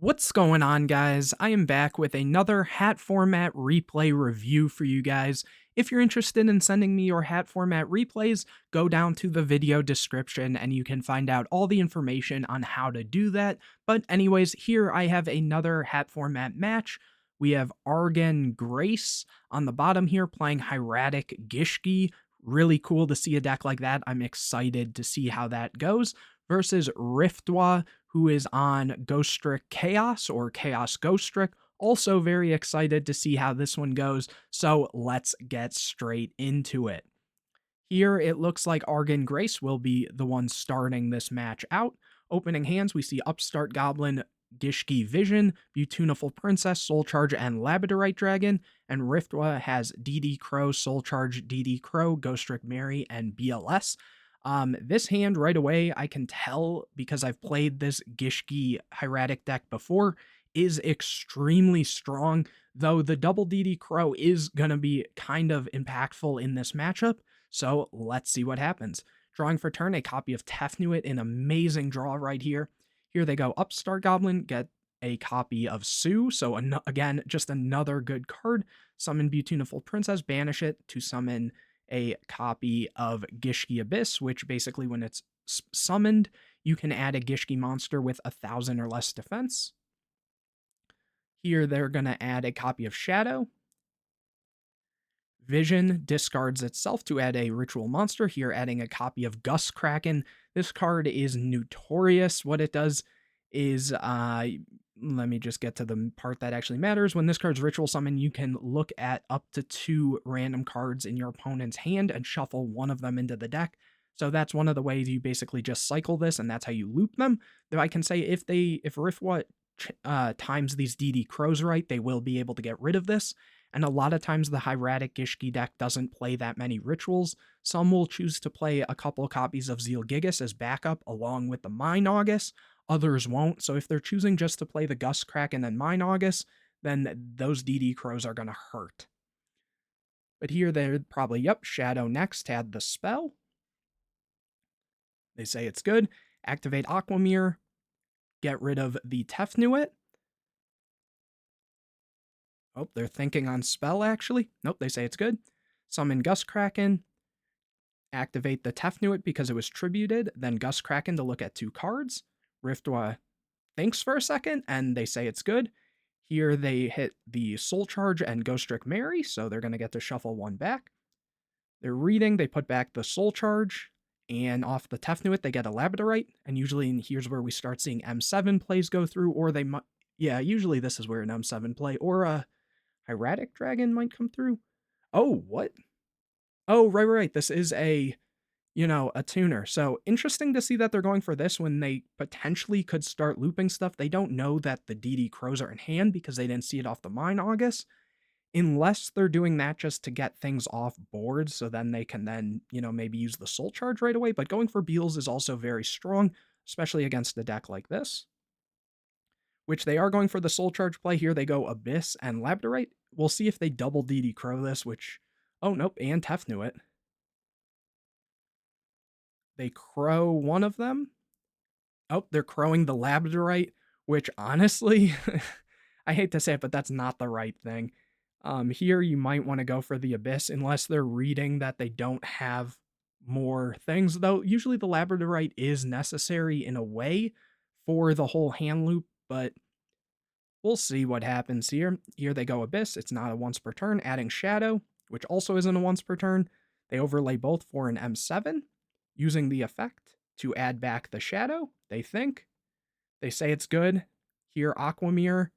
What's going on, guys? I am back with another hat format replay review for you guys. If you're interested in sending me your hat format replays, go down to the video description and you can find out all the information on how to do that. But anyways, here I have another hat format match. We have Argon Grace on the bottom here playing Hieratic Gishki. Really cool to see a deck like that. I'm excited to see how that goes. Versus Riftwa, who is on Ghostrick Chaos or Chaos Ghostrick. Also very excited to see how this one goes, so let's get straight into it. Here it looks like Argon Grace will be the one starting this match out. Opening hands, we see Upstart Goblin, Gishki Vision, Beautiful Princess, Soul Charge, and Labradorite Dragon, and Riftwa has DD Crow, Soul Charge, DD Crow, Ghostrick Mary, and BLS. This hand right away, I can tell because I've played this Gishki Hieratic deck before, is extremely strong, though the double DD Crow is going to be kind of impactful in this matchup, so let's see what happens. Drawing for turn, a copy of Tefnuit, an amazing draw right here. Here they go, Upstart Goblin, get a copy of Sue, so again, just another good card. Summon Beautiful Princess, banish it to summon a copy of Gishki Abyss, which basically when it's summoned, you can add a Gishki monster with 1,000 or less defense. Here they're going to add a copy of Shadow. Vision discards itself to add a ritual monster, here adding a copy of Ghostrick. This card is notorious. What it does is, let me just get to the part that actually matters. When this card's ritual summon, you can look at up to 2 random cards in your opponent's hand and shuffle one of them into the deck. So that's one of the ways you basically just cycle this, and that's how you loop them. Though I can say if Riftwa times these DD Crows right, they will be able to get rid of this. And a lot of times the Hieratic Gishki deck doesn't play that many rituals. Some will choose to play a couple copies of Zealgigas as backup along with the Mythic. Others won't. So if they're choosing just to play the Ghostrick and then Mythic, then those DD Crows are going to hurt. But here they're probably, yep, Shadow next, add the spell. They say it's good. Activate Aquamirror. Get rid of the Tefnuit. Oh, they're thinking on spell, actually. Nope, they say it's good. Summon Ghostrick. Activate the Tefnuit because it was tributed, then Ghostrick to look at 2 cards. Riftwa thinks for a second, and they say it's good. Here they hit the Soul Charge and Ghostrick Mary, so they're going to get to shuffle 1 back. They're reading, they put back the Soul Charge, and off the Tefnuit they get a Labradorite, and usually here's where we start seeing M7 plays go through, or they might, yeah, usually this is where an M7 play, or a Hieratic Dragon might come through. Oh, what? Oh, right. This is a tuner. So interesting to see that they're going for this when they potentially could start looping stuff. They don't know that the DD Crows are in hand because they didn't see it off the Mythic, unless they're doing that just to get things off board, so then they can then, maybe use the Soul Charge right away. But going for Beals is also very strong, especially against a deck like this, which they are going for the Soul Charge play. Here they go Abyss and Labradorite. We'll see if they double DD Crow this, which, oh, nope, and Tefnuit. They crow one of them. Oh, they're crowing the Labradorite, which honestly, I hate to say it, but that's not the right thing. Here you might want to go for the Abyss unless they're reading that they don't have more things, though usually the Labradorite is necessary in a way for the whole hand loop, but we'll see what happens here. Here they go Abyss. It's not a once per turn, adding Shadow, which also isn't a once per turn. They overlay both for an M7, using the effect to add back the Shadow, they think. They say it's good. Here Aquamirror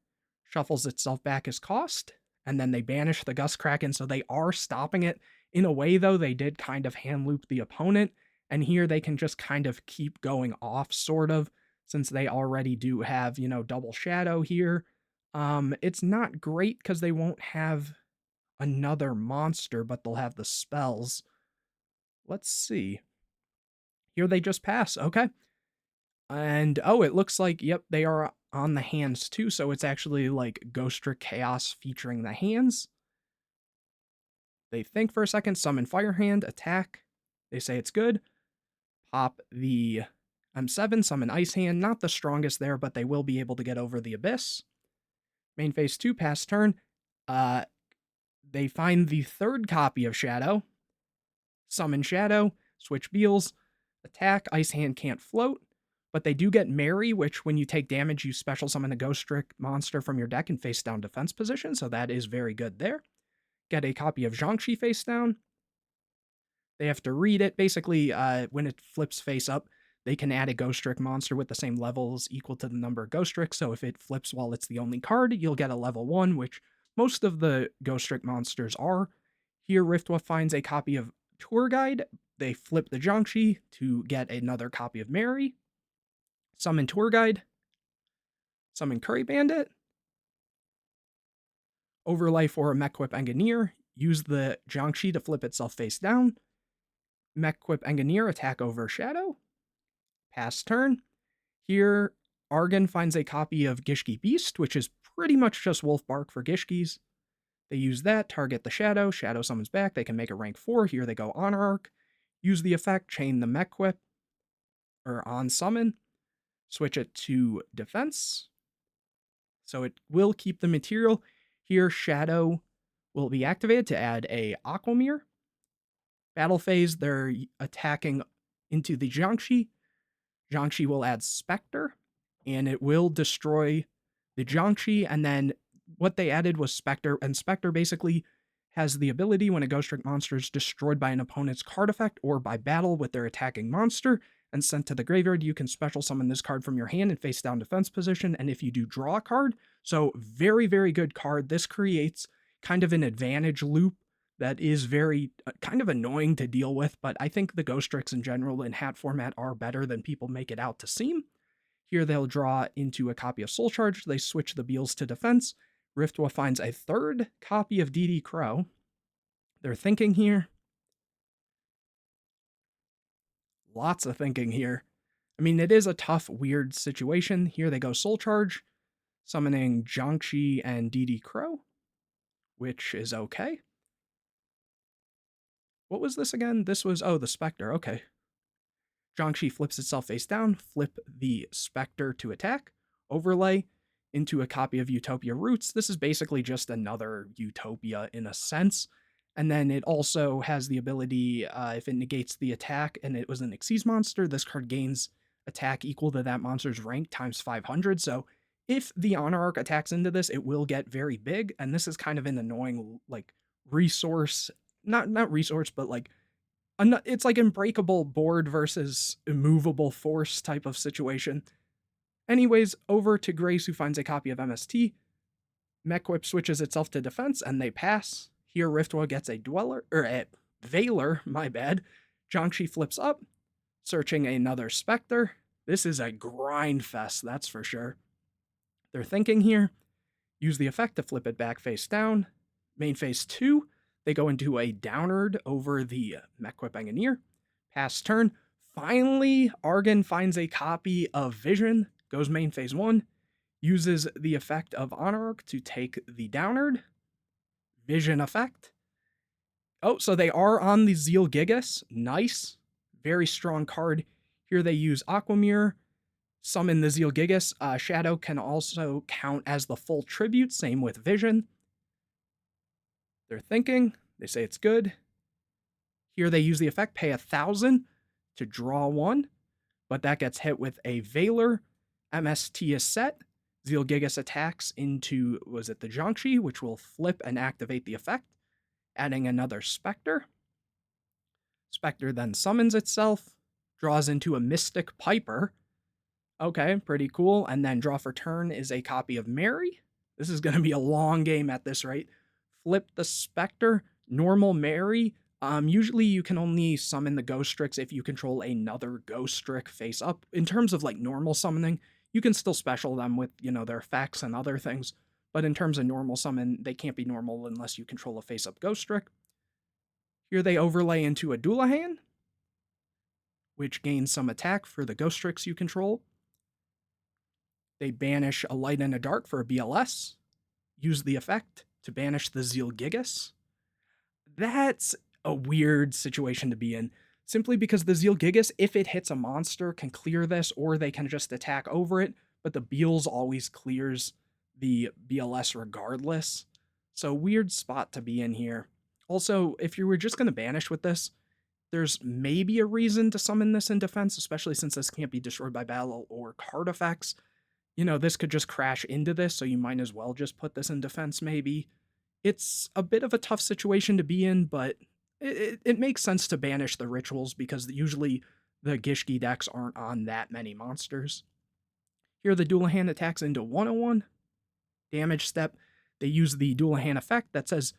shuffles itself back as cost, and then they banish the Ghostrick, so they are stopping it. In a way, though, they did kind of hand loop the opponent, and here they can just kind of keep going off, sort of, since they already do have, double Shadow here. It's not great because they won't have another monster, but they'll have the spells. Let's see. Here they just pass, okay. And, oh, it looks like, yep, they are on the hands too, so it's actually like Ghostrick Chaos featuring the hands. They think for a second, summon Firehand, attack. They say it's good. Pop the M7, summon Ice Hand, not the strongest there, but they will be able to get over the Abyss. Main phase 2, pass turn. They find the third copy of Shadow. Summon Shadow, switch Beals, attack, Ice Hand can't float, but they do get Mary, which when you take damage, you special summon a Ghostrick monster from your deck in face down defense position, so that is very good there. Get a copy of Jiangshi face down. They have to read it. Basically, when it flips face up, they can add a Ghostrick monster with the same levels equal to the number of Ghostrick, so if it flips while it's the only card, you'll get a level 1, which most of the Ghostrick monsters are. Here, Riftwolf finds a copy of Tour Guide. They flip the Jiangshi to get another copy of Mary. Summon Tour Guide. Summon Curry Bandit. Overlay for a Mechquip Engineer. Use the Jiangshi to flip itself face down. Mechquip Engineer, attack over Shadow. Pass turn. Here, Argon finds a copy of Gishki Beast, which is pretty much just Wolf Bark for Gishkis. They use that, target the Shadow. Shadow summons back. They can make a rank 4. Here they go Honor Arc. Use the effect, chain the Mechquip, or on summon. Switch it to defense. So it will keep the material. Here, Shadow will be activated to add a Aquamirror. Battle phase, they're attacking into the Jiangshi. Jiangshi will add Spectre, and it will destroy the Jiangshi, and then what they added was Spectre, and Spectre basically has the ability when a Ghostrick monster is destroyed by an opponent's card effect or by battle with their attacking monster and sent to the graveyard, you can special summon this card from your hand in face down defense position, and if you do, draw a card. So very, very good card. This creates kind of an advantage loop that is very kind of annoying to deal with, but I think the Ghostricks in general in hat format are better than people make it out to seem. Here they'll draw into a copy of Soul Charge. They switch the Beals to defense. Riftwolf finds a third copy of DD Crow. They're thinking here. Lots of thinking here. I mean, it is a tough, weird situation. Here they go Soul Charge, summoning Jiangshi and DD Crow, which is okay. What was this again? This was, oh, the Spectre, okay. Jiangshi flips itself face down, flip the Spectre to attack, overlay into a copy of Utopia Roots. This is basically just another Utopia in a sense. And then it also has the ability, if it negates the attack and it was an Xyz monster, this card gains attack equal to that monster's rank times 500. So if the Honor Arc attacks into this, it will get very big. And this is kind of an annoying, like, resource, not resource, but like, it's like unbreakable board versus immovable force type of situation. Anyways, over to Grace, who finds a copy of MST. Mechquip switches itself to defense, and they pass. Here, Riftwolf gets a Dweller, or a Veiler, my bad. Jiangshi flips up, searching another Spectre. This is a grind fest, that's for sure. They're thinking here. Use the effect to flip it back face down. Main phase 2, they go into a Downard over the Mechquip Engineer. Pass turn. Finally, Argon finds a copy of Vision. Goes main phase 1. Uses the effect of Honor Arc to take the Downard. Vision effect. Oh, so they are on the Zeal Gigas. Nice. Very strong card. Here they use Aquamirror. Summon the Zeal Gigas. Shadow can also count as the full tribute. Same with Vision. They're thinking. They say it's good. Here they use the effect. Pay 1,000 to draw 1. But that gets hit with a Veiler. MST is set. Zeal Gigas attacks into, was it the Jiangshi, which will flip and activate the effect, adding another Spectre. Spectre then summons itself, draws into a Mystic Piper. Okay, pretty cool. And then draw for turn is a copy of Mary. This is going to be a long game at this rate. Flip the Spectre, normal Mary. Usually you can only summon the Ghostricks if you control another Ghostrick face up. In terms of like normal summoning, you can still special them with, their effects and other things. But in terms of normal summon, they can't be normal unless you control a face up Ghostrick. Here they overlay into a Duelahan, which gains some attack for the Ghostricks you control. They banish a Light and a Dark for a BLS. Use the effect to banish the Zeal Gigas. That's a weird situation to be in. simply because the Zeal Gigas, if it hits a monster, can clear this, or they can just attack over it, but the Beals always clears the BLS regardless. So weird spot to be in here. Also, if you were just going to banish with this, there's maybe a reason to summon this in defense, especially since this can't be destroyed by battle or card effects. You know, this could just crash into this, so you might as well just put this in defense maybe. It's a bit of a tough situation to be in, but it makes sense to banish the rituals because usually the Gishki decks aren't on that many monsters. Here the dual hand attacks into 101. Damage step, they use the dual hand effect that says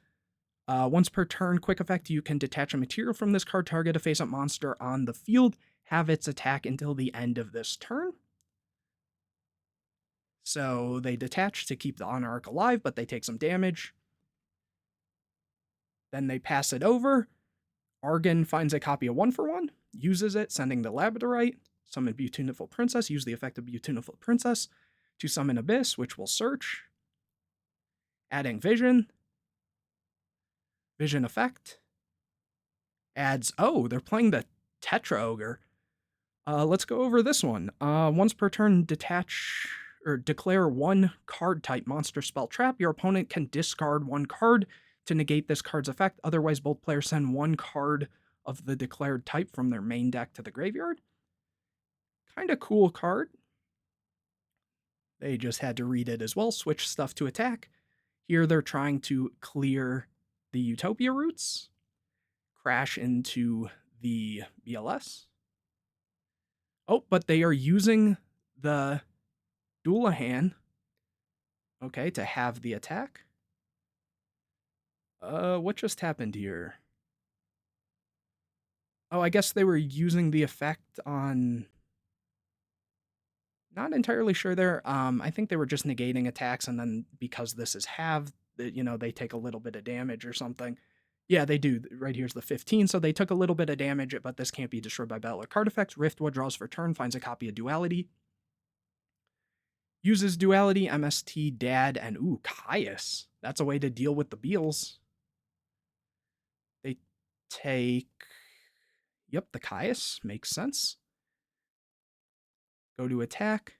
once per turn, quick effect, you can detach a material from this card, target a face-up monster on the field, have its attack until the end of this turn. So they detach to keep the Monarch alive, but they take some damage. Then they pass it over. Argon finds a copy of 1/1, uses it, sending the Labradorite, summon Beautiful Princess, use the effect of Beautiful Princess to summon Abyss, which will search. Adding Vision. Vision effect. Adds, oh, they're playing the Tetra Ogre. Let's go over this one. Once per turn, detach or declare one card type monster spell trap. Your opponent can discard one card to negate this card's effect. Otherwise, both players send one card of the declared type from their main deck to the graveyard. Kind of cool card. They just had to read it as well. Switch stuff to attack. Here they're trying to clear the Utopia roots. Crash into the BLS. Oh, but they are using the Duelahan, okay, to have the attack. What just happened here? Oh, I guess they were using the effect on... Not entirely sure there. I think they were just negating attacks, and then because this is halved, you know, they take a little bit of damage or something. Yeah, they do. Right here's the 15, so they took a little bit of damage, but this can't be destroyed by battle or card effects. Riftwood draws for turn, finds a copy of Duality. Uses Duality, MST, Dad, and ooh, Caius. That's a way to deal with the Beals. They take... Yep, the Caius. Makes sense. Go to attack.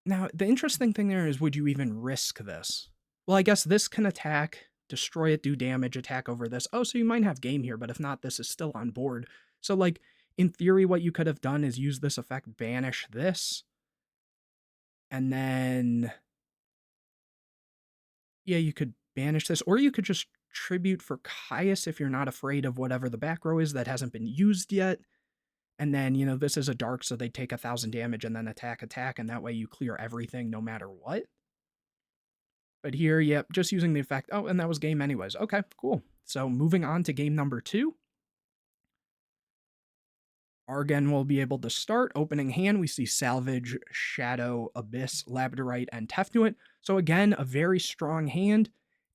Now, the interesting thing there is, would you even risk this? Well, I guess this can attack, destroy it, do damage, attack over this. Oh, so you might have game here, but if not, this is still on board. So, like, in theory, what you could have done is use this effect, banish this, and then... Yeah, you could banish this, or you could just tribute for Caius if you're not afraid of whatever the back row is that hasn't been used yet. And then, you know, this is a dark, so they take 1,000 damage and then attack, and that way you clear everything no matter what. But here, yep, just using the effect. Oh, and that was game anyways. Okay, cool. So moving on to game number 2. Argon will be able to start. Opening hand, we see Salvage, Shadow, Abyss, Labradorite, and Tefnuit. So again, a very strong hand.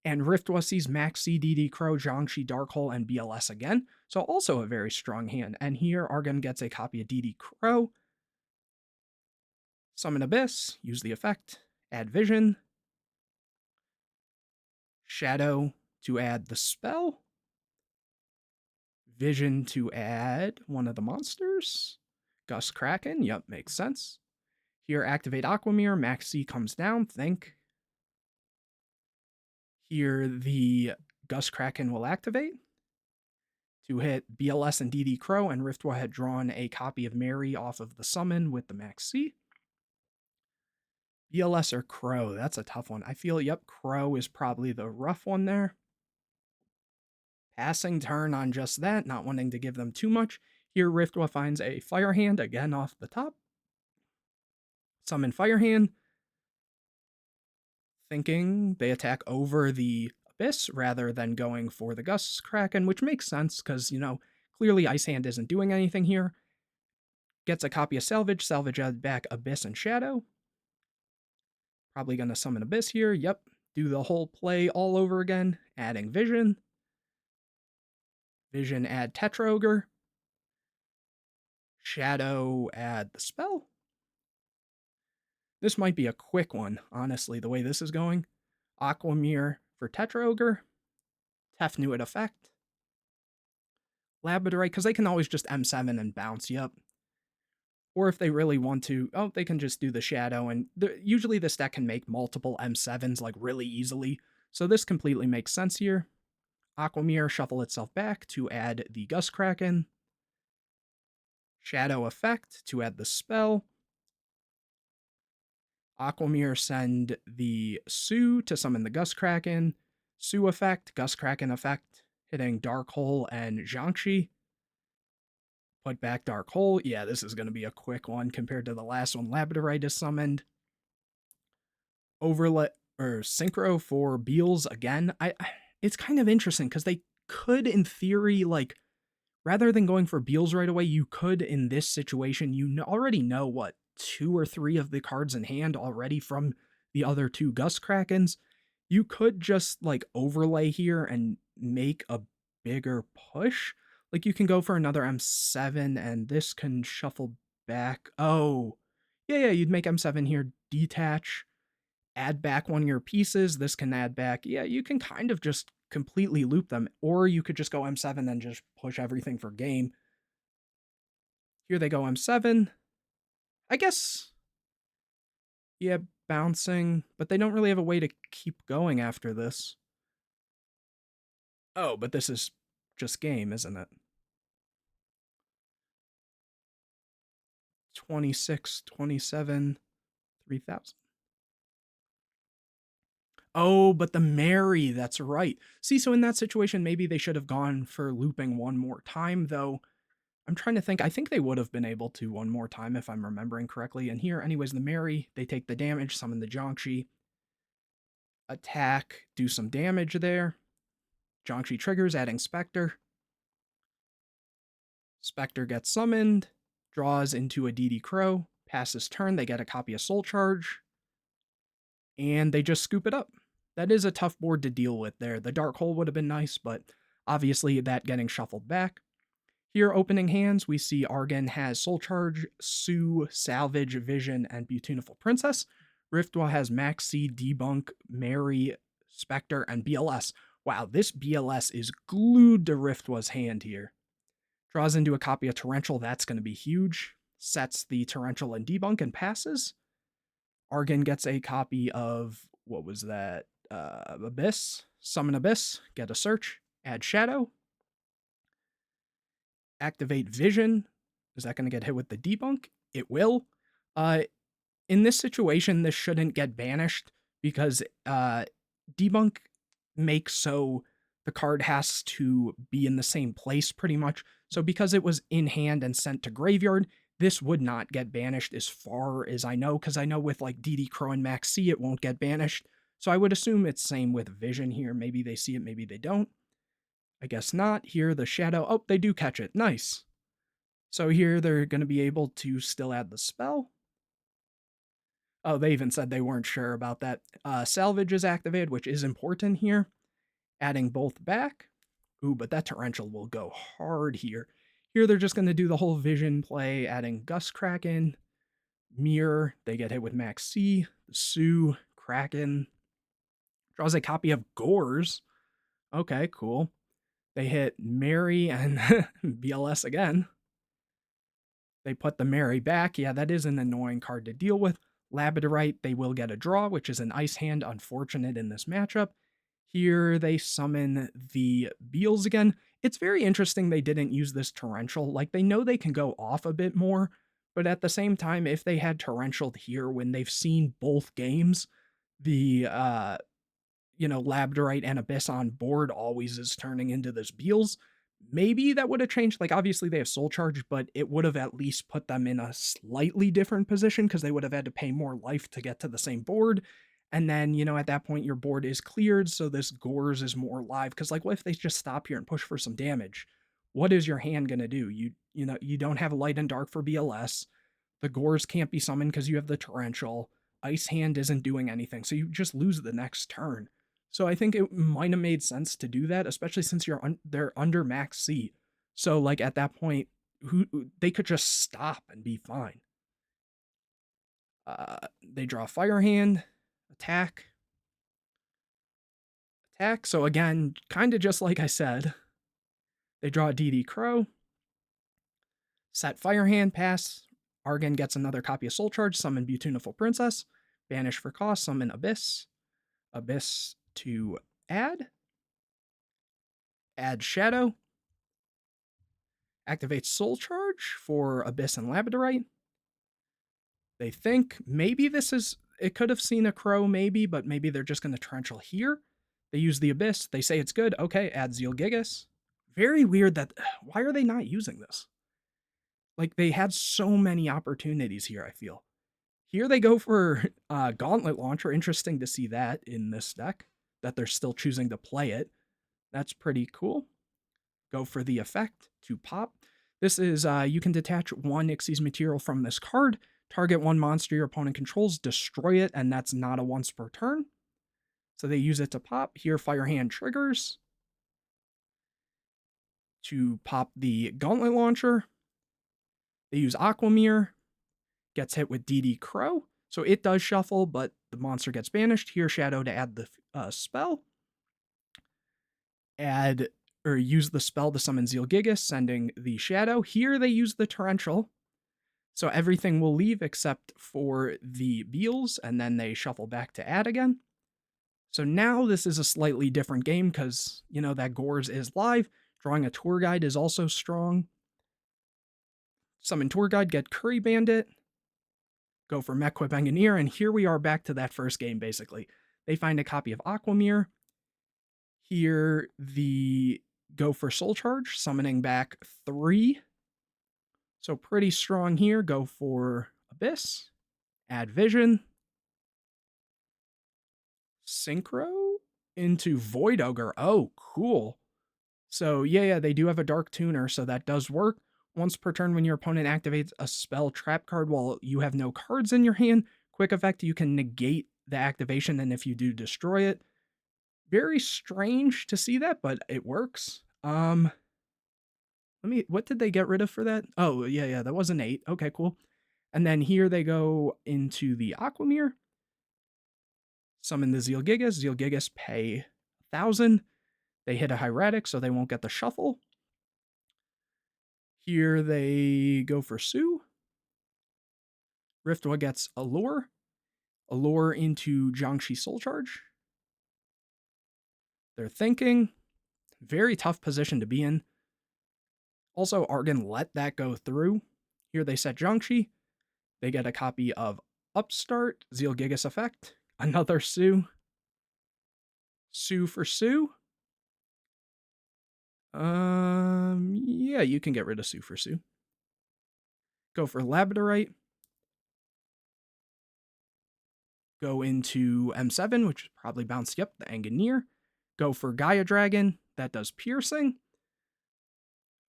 And Riftwa sees Max CDD Crow, Jiangshi Darkhole, and BLS again. So also a very strong hand. And here, Argon gets a copy of DD Crow. Summon Abyss, use the effect, add Vision. Shadow to add the spell. Vision to add one of the monsters. Gus Kraken, yep, makes sense. Here, activate Aquamir, Max C comes down, think. Here, the Gus Kraken will activate to hit BLS and DD Crow, and Riftwa had drawn a copy of Mary off of the summon with the Max C. BLS or Crow, that's a tough one. I feel, yep, Crow is probably the rough one there. Passing turn on just that, not wanting to give them too much. Here, Riftwa finds a Fire Hand, again off the top. Summon Fire Hand. Thinking they attack over the Abyss rather than going for the Gus Kraken, which makes sense because, you know, clearly Ice Hand isn't doing anything here. Gets a copy of Salvage. Salvage adds back Abyss and Shadow. Probably going to summon Abyss here. Yep. Do the whole play all over again. Adding Vision. Vision add Tetra Ogre. Shadow add the spell. This might be a quick one, honestly, the way this is going. Aquamir for Tetra Ogre. Tefnuit effect. Labradorite, because they can always just M7 and bounce you up. Or if they really want to, oh, they can just do the Shadow, and usually this deck can make multiple M7s, like, really easily. So this completely makes sense here. Aquamirror, shuffle itself back to add the Ghostrick. Shadow effect to add the spell. Aquamirror, send the Sue to summon the Ghostrick. Sue effect, Ghostrick effect, hitting Dark Hole and Jiangxi. Put back Dark Hole. Yeah, this is going to be a quick one compared to the last one. Labradorite is summoned. Overlay or Synchro for Beals again. It's kind of interesting because they could, in theory, like, rather than going for Beals right away, you could, in this situation, already know what, 2 or 3 of the cards in hand already from the other 2 Ghostrick. You could just, like, overlay here and make a bigger push. Like, you can go for another M7, and this can shuffle back. Oh, yeah, you'd make M7 here, detach, add back one of your pieces. This can add back. Yeah, you can kind of just completely loop them, or you could just go M7 and just push everything for game. Here they go M7. I guess, yeah, bouncing, but they don't really have a way to keep going after this. Oh, but this is just game, isn't it? 26, 27, 3,000. Oh, but the Mary, that's right. See, so in that situation, maybe they should have gone for looping one more time, though. I'm trying to think. I think they would have been able to one more time if I'm remembering correctly. And here, anyways, the Mary, they take the damage, summon the Jiangxi, attack, do some damage there. Jiangxi triggers, adding Spectre. Spectre gets summoned, draws into a DD Crow, passes turn, they get a copy of Soul Charge, and they just scoop it up. That is a tough board to deal with there. The Dark Hole would have been nice, but obviously that getting shuffled back. Here, opening hands, we see Argan has Soul Charge, Sue, Salvage, Vision, and Beautiful Princess. Riftwa has Maxi, Debunk, Mary, Spectre, and BLS. Wow, this BLS is glued to Riftwa's hand here. Draws into a copy of Torrential, that's going to be huge. Sets the Torrential and Debunk and passes. Argan gets a copy of, what was that? Abyss. Summon Abyss, get a search, add Shadow. Activate Vision. Is that going to get hit with the Debunk? It will. In this situation, this shouldn't get banished because Debunk makes so the card has to be in the same place pretty much. So because it was in hand and sent to graveyard, this would not get banished as far as I know, because I know with like DD Crow and Max C, it won't get banished. So I would assume it's same with Vision here. Maybe they see it, maybe they don't. I guess not. Here, the Shadow. Oh, they do catch it. Nice. So here they're going to be able to still add the spell. Oh, they even said they weren't sure about that. Salvage is activated, which is important here. Adding both back. Ooh, but that Torrential will go hard here. Here they're just going to do the whole Vision play, adding Ghostrick, Mirror. They get hit with Max C. Sue, Kraken. Draws a copy of Gores. Okay, cool. They hit Mary and BLS again. They put the Mary back. Yeah, that is an annoying card to deal with. Labradorite, they will get a draw, which is an ice hand, unfortunate in this matchup. Here they summon the Beals again. It's very interesting they didn't use this Torrential. Like, they know they can go off a bit more, but at the same time, if they had Torrential here when they've seen both games, the Labradorite and Abyss on board always is turning into this Beals. Maybe that would have changed. Like, obviously they have Soul Charge, but it would have at least put them in a slightly different position because they would have had to pay more life to get to the same board. And then, at that point, your board is cleared, so this Gores is more live. Because, like, what if they just stop here and push for some damage? What is your hand going to do? You don't have Light and Dark for BLS. The Gores can't be summoned because you have the Torrential. Ice Hand isn't doing anything, so you just lose the next turn. So I think it might have made sense to do that, especially since they're under Max C. So, like, at that point, they could just stop and be fine. They draw Fire Hand, attack. So again, kind of just like I said, They draw a DD Crow. Set Firehand, pass. Argon gets another copy of Soul Charge, summon Beautiful Princess. Banish for cost, summon Abyss. Abyss to add. Add Shadow. Activate Soul Charge for Abyss and Labradorite. They think maybe this is, it could have seen a Crow maybe, but maybe they're just going to Torrential here. They use the Abyss. They say it's good. Okay, add Zeal Gigas. Very weird that, why are they not using this? Like, they had so many opportunities here, I feel. Here they go for Gauntlet Launcher. Interesting to see that in this deck, that they're still choosing to play it. That's pretty cool. Go for the effect to pop. This is, you can detach one Xyz material from this card, target one monster your opponent controls, destroy it, and that's not a once per turn. So they use it to pop. Here, Firehand triggers to pop the Gauntlet Launcher. They use Aquamirror, gets hit with DD Crow, so it does shuffle, but the monster gets banished. Here, Shadow to add the spell. Add, or use the spell to summon Zeal Gigas, sending the Shadow. Here they use the Torrential, so everything will leave except for the Beals, and then they shuffle back to add again. So now this is a slightly different game because, you know, that Gors is live. Drawing a Tour Guide is also strong. Summon Tour Guide, get Curry Bandit. Go for Mechquip Engineer, and here we are back to that first game, basically. They find a copy of Aquamirror. Here, the go for Soul Charge, summoning back 3. So pretty strong here. Go for Abyss. Add Vision. Synchro into Void Ogre. Oh, cool. So yeah, they do have a Dark Tuner, so that does work. Once per turn, when your opponent activates a spell trap card while you have no cards in your hand, quick effect, you can negate the activation, and if you do, destroy it. Very strange to see that, but it works. What did they get rid of for that? Oh, yeah, that was an 8. Okay, cool. And then here they go into the Aquamirror. Summon the Zeal Gigas. Zeal Gigas pay 1,000. They hit a Hieratic, so they won't get the shuffle. Here they go for Sue. Riftwa gets Allure. Allure into Jiangshi Soul Charge. They're thinking. Very tough position to be in. Also, Argon let that go through. Here they set Jiangshi. They get a copy of Upstart, Zeal Gigas effect. Another Sue. Sue for Sue. Yeah, you can get rid of Sue for Sue. Go for Labradorite. Go into M7, which probably bounced, yep, the Engineer. Go for Gaia Dragon. That does piercing.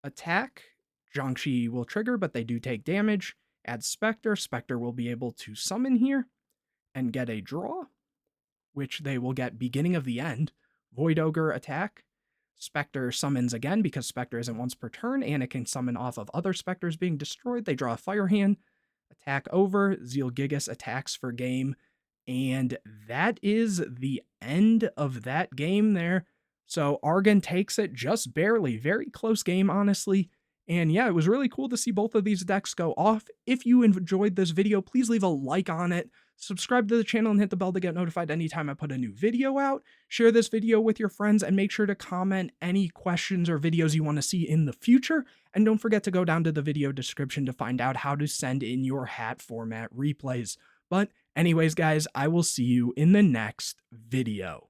Attack. Jiangshi will trigger, but they do take damage. Add Spectre. Spectre will be able to summon here and get a draw, which they will get beginning of the end. Void Ogre attack. Spectre summons again because Spectre isn't once per turn, and it can summon off of other Spectres being destroyed. They draw a Firehand. Attack over. Zeal Gigas attacks for game. And that is the end of that game there. So Argon takes it just barely. Very close game, honestly. And yeah, it was really cool to see both of these decks go off. If you enjoyed this video, please leave a like on it. Subscribe to the channel and hit the bell to get notified anytime I put a new video out. Share this video with your friends and make sure to comment any questions or videos you want to see in the future. And don't forget to go down to the video description to find out how to send in your hat format replays. But anyways, guys, I will see you in the next video.